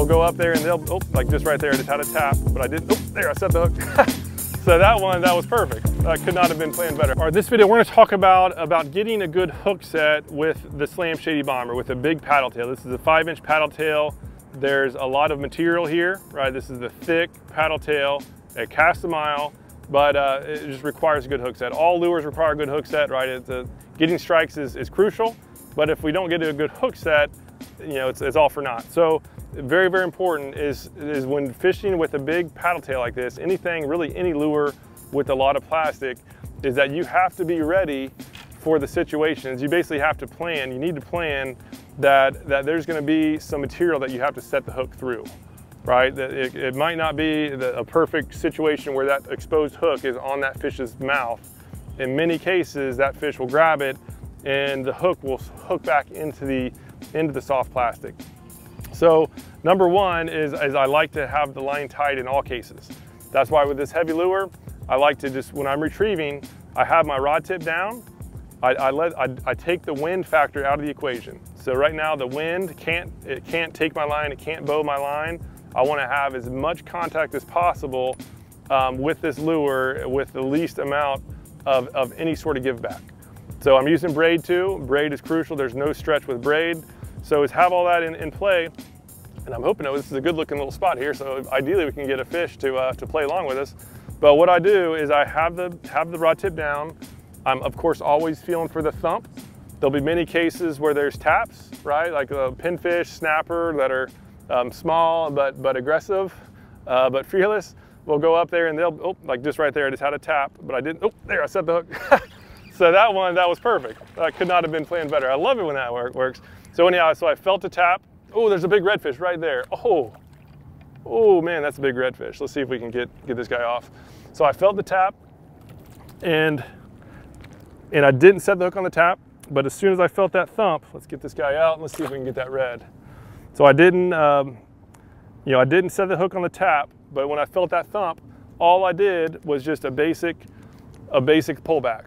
We'll go up there and they'll, oh, like just right there, I just had a tap, but I didn't, oh, there, I set the hook. So that was perfect. That could not have been planned better. All right, this video, we're gonna talk about getting a good hook set with the Slam Shady Bomber, with a big paddle tail. This is a 5-inch paddle tail. There's a lot of material here, right? This is the thick paddle tail. It casts a mile, but it just requires a good hook set. All lures require a good hook set, right? Getting strikes is crucial, but if we don't get a good hook set, you know, it's all for naught. So very, very important is when fishing with a big paddle tail like this, anything, really any lure with a lot of plastic, is that you have to be ready for the situations. You basically have to plan. You need to plan that there's going to be some material that you have to set the hook through, right? That it might not be a perfect situation where that exposed hook is on that fish's mouth. In many cases, that fish will grab it and the hook will hook back into the soft plastic. So number one is I like to have the line tight in all cases. That's why with this heavy lure, I like to just, when I'm retrieving, I have my rod tip down. I take the wind factor out of the equation. So right now the wind can't take my line, it can't bow my line. I want to have as much contact as possible with this lure with the least amount of any sort of give back. So I'm using braid too. Braid is crucial. There's no stretch with braid. So is have all that in play, and I'm hoping this is a good looking little spot here, so ideally we can get a fish to play along with us. But what I do is I have the rod tip down. I'm of course always feeling for the thump. There'll be many cases where there's taps, right? Like a pinfish, snapper that are small but aggressive, but fearless. We'll go up there and they'll, oh, like just right there, I just had a tap, but I didn't, oh, there, I set the hook. So that was perfect. That could not have been planned better. I love it when that works. So anyhow, so I felt the tap. Oh, there's a big redfish right there. Oh man, that's a big redfish. Let's see if we can get this guy off. So I felt the tap and I didn't set the hook on the tap, but as soon as I felt that thump, let's get this guy out and let's see if we can get that red. So I didn't, I didn't set the hook on the tap, but when I felt that thump, all I did was just a basic pullback.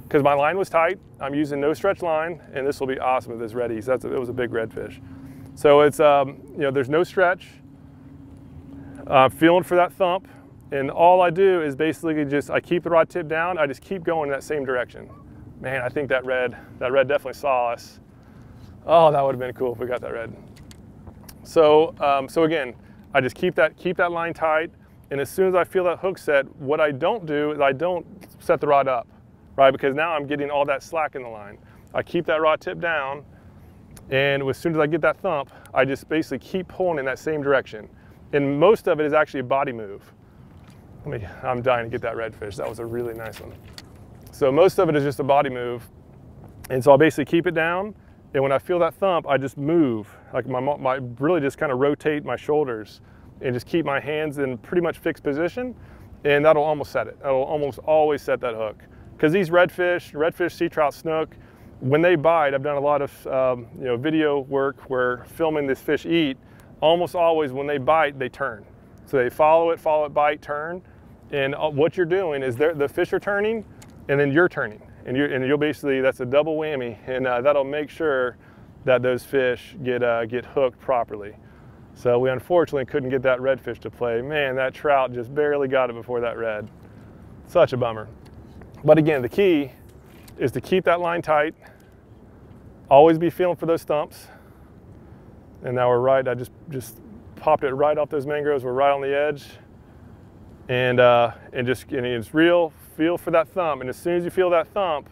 Because my line was tight, I'm using no stretch line, and this will be awesome with this reddies. It was a big redfish. So it's, there's no stretch. Feeling for that thump, and all I do is basically I keep the rod tip down, I just keep going in that same direction. Man, I think that red definitely saw us. Oh, that would have been cool if we got that red. So, so again, I just keep that line tight, and as soon as I feel that hook set, what I don't do is I don't set the rod up. Right, because now I'm getting all that slack in the line. I keep that rod tip down, and as soon as I get that thump, I just basically keep pulling in that same direction. And most of it is actually a body move. I'm dying to get that redfish. That was a really nice one. So most of it is just a body move. And so I'll basically keep it down, and when I feel that thump, I just move. Like really just kind of rotate my shoulders and just keep my hands in pretty much fixed position, and that'll almost set it. That'll almost always set that hook. Because these redfish, sea trout, snook, when they bite, I've done a lot of video work where filming this fish eat. Almost always when they bite, they turn. So they follow it, bite, turn, and what you're doing is the fish are turning, and then you're turning, and you'll basically, that's a double whammy, and that'll make sure that those fish get hooked properly. So we unfortunately couldn't get that redfish to play. Man, that trout just barely got it before that red. Such a bummer. But again, the key is to keep that line tight, always be feeling for those thumps. And now we're right, I just popped it right off those mangroves, we're right on the edge. And it's real, feel for that thump. And as soon as you feel that thump,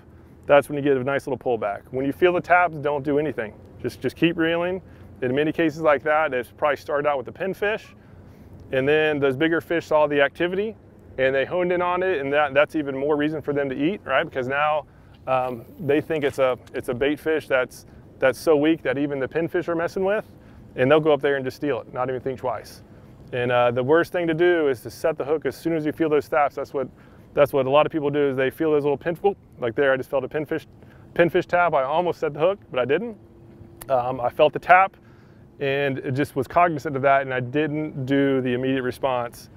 that's when you get a nice little pullback. When you feel the taps, don't do anything. Just keep reeling. In many cases like that, it's probably started out with the pinfish, and then those bigger fish saw the activity, and they honed in on it, and that's even more reason for them to eat, right? Because now they think it's a bait fish that's so weak that even the pinfish are messing with, and they'll go up there and just steal it, not even think twice. And the worst thing to do is to set the hook as soon as you feel those taps. That's what a lot of people do, is they feel those little like there, I just felt a pinfish tap. I almost set the hook, but I didn't. I felt the tap, and it just was cognizant of that, and I didn't do the immediate response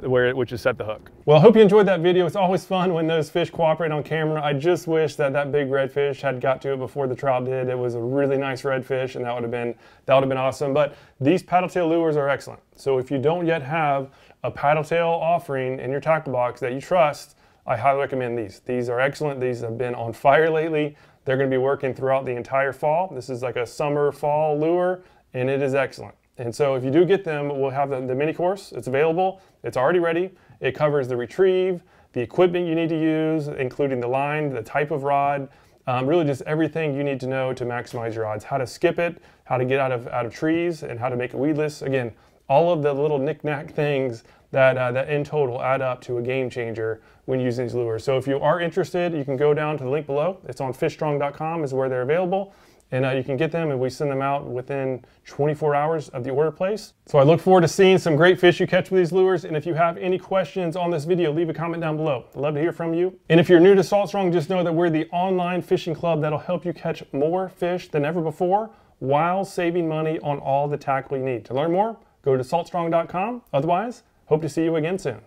which is set the hook. Well, I hope you enjoyed that video. It's always fun when those fish cooperate on camera. I just wish that big redfish had got to it before the trout did. It was a really nice redfish, and that would have been awesome. But these paddletail lures are excellent. So if you don't yet have a paddletail offering in your tackle box that you trust, I highly recommend these. These are excellent. These have been on fire lately. They're going to be working throughout the entire fall. This is like a summer fall lure, and it is excellent. And so if you do get them, we'll have the mini course. It's available. It's already ready. It covers the retrieve, the equipment you need to use, including the line, the type of rod, really just everything you need to know to maximize your odds. How to skip it, how to get out of trees, and how to make it weedless. Again, all of the little knick-knack things that in total add up to a game changer when using these lures. So if you are interested, you can go down to the link below. It's on fishstrong.com is where they're available. And you can get them, and we send them out within 24 hours of the order place. So I look forward to seeing some great fish you catch with these lures. And if you have any questions on this video, leave a comment down below. I'd love to hear from you. And if you're new to Salt Strong, just know that we're the online fishing club that'll help you catch more fish than ever before while saving money on all the tackle you need. To learn more, go to saltstrong.com. Otherwise, hope to see you again soon.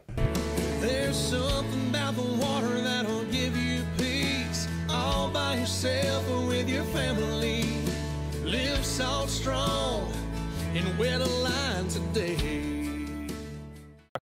There's something about the water that'll give you peace, all by yourself or with your family. Live Salt Strong and where the